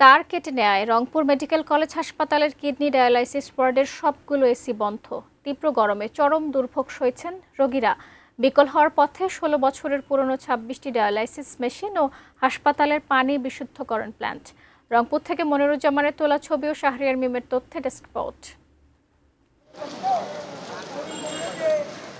তার কেটে নেয় রংপুর মেডিকেল কলেজ হাসপাতালের কিডনি ডায়ালাইসিস ওয়ার্ডের সবগুলো এসি বন্ধ। তীব্র গরমে চরম দুর্ভোগ সইছেন রোগীরা। বিকল হওয়ার পথে ১৬ বছরের পুরনো ২৬টি ডায়ালাইসিস মেশিন ও হাসপাতালের পানি বিশুদ্ধকরণ প্ল্যান্ট। রংপুর থেকে মনিরুজ্জামানের তোলা ছবি ও শাহরিয়ার মিমের তথ্যে ডেস্ক রিপোর্ট।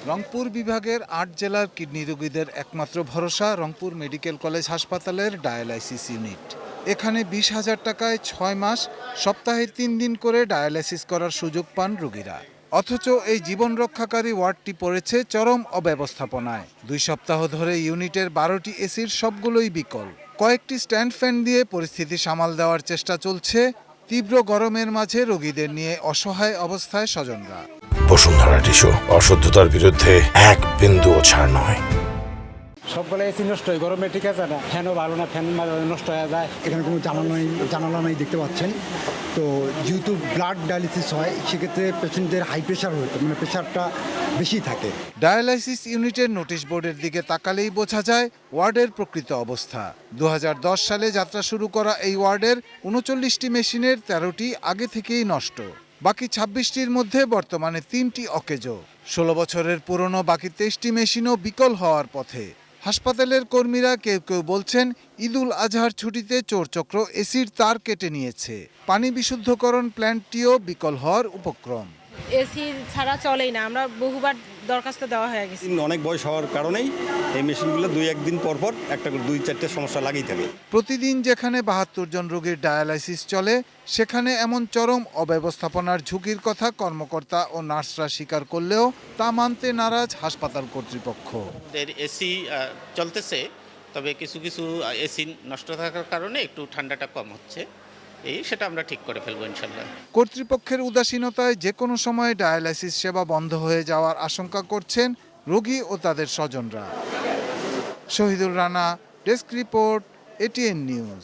রংপুর বিভাগের ৮ জেলার কিডনি রোগীদের একমাত্র ভরসা রংপুর মেডিকেল কলেজ হাসপাতালের ডায়ালাইসিস ইউনিট। এখানে ২০,০০০ টাকায় ৬ মাস সপ্তাহে ৩ দিন করে ডায়ালাইসিস করার সুযোগ পান রোগীরা। অথচ এই জীবন রক্ষাকারী ওয়ার্ডটি পড়েছে চরম অব্যবস্থাপনায়। ২ সপ্তাহ ধরে ইউনিটের ১২টি এসির সবগুলোই বিকল। কয়েকটি স্ট্যান্ড ফ্যান দিয়ে পরিস্থিতি সামাল দেওয়ার চেষ্টা চলছে। তীব্র গরমের মাঝে রোগীদের নিয়ে অসহায় অবস্থায় স্বজনরা। বসুন্ধরা টিস্যু, অশুদ্ধতার বিরুদ্ধে এক বিন্দুও ছাড় নয়। সবগুলো এসি নষ্ট হয় গরমে, ঠিক আছে না, ফ্যানও ভালো না, ফ্যান নষ্ট হয়ে যায়। এখানে কোনো জানালা নাই দেখতে পাচ্ছেন। তো যেহেতু ব্লাড ডায়ালিসিস হয় সেক্ষেত্রে পেশেন্টদের হাই প্রেশার হতো, মানে প্রেশারটা বেশি থাকে। ডায়ালাইসিস ইউনিটের নোটিশ বোর্ডের দিকে তাকালেই বোঝা যায় ওয়ার্ডের প্রকৃত অবস্থা। ২০১০ সালে যাত্রা শুরু করা এই ওয়ার্ডের ৩৯টি মেশিনের ১৩টি আগে থেকেই নষ্ট। বাকি ২৬টির মধ্যে বর্তমানে ৩টি অকেজো। ১৬ বছরের পুরনো বাকি ২৩টি মেশিনও বিকল হওয়ার পথে। হাসপাতালের কর্মীরা কেউ কেউ বলছেন ঈদুল আজহার ছুটিতে চোরচক্র এসির তার কেটে নিয়েছে। পানি বিশুদ্ধকরণ প্ল্যান্টটিও বিকল হওয়ার উপক্রম। এসি ছাড়া চলেই না, আমরা বহুবার দরখাস্ত দেওয়া হয়ে গেছে। অনেক বয়স হওয়ার কারণেই এই মেশিনগুলো ২-১ দিন পর একটা করে ২-৪টে সমস্যা লাগেই থাকে। প্রতিদিন যেখানে ৭২ জন রোগীর ডায়ালাইসিস চলে, সেখানে এমন চরম অব্যবস্থাপনার ঝুঁকির কথা কর্মকর্তা ও নার্সরা স্বীকার করলেও তা মানতে নারাজ হাসপাতাল কর্তৃপক্ষ। এসি চলতেছে, তবে কিছু কিছু এসি নষ্ট থাকার কারণে একটু ঠান্ডাটা কম হচ্ছে, সেটা আমরা ঠিক করে ফেলবো ইনশাল্লাহ। কর্তৃপক্ষের উদাসীনতায় যে কোনো সময় ডায়ালাইসিস সেবা বন্ধ হয়ে যাওয়ার আশঙ্কা করছেন রোগী ও তাদের স্বজনরা। Shahidul Rana, desk report, ATN news.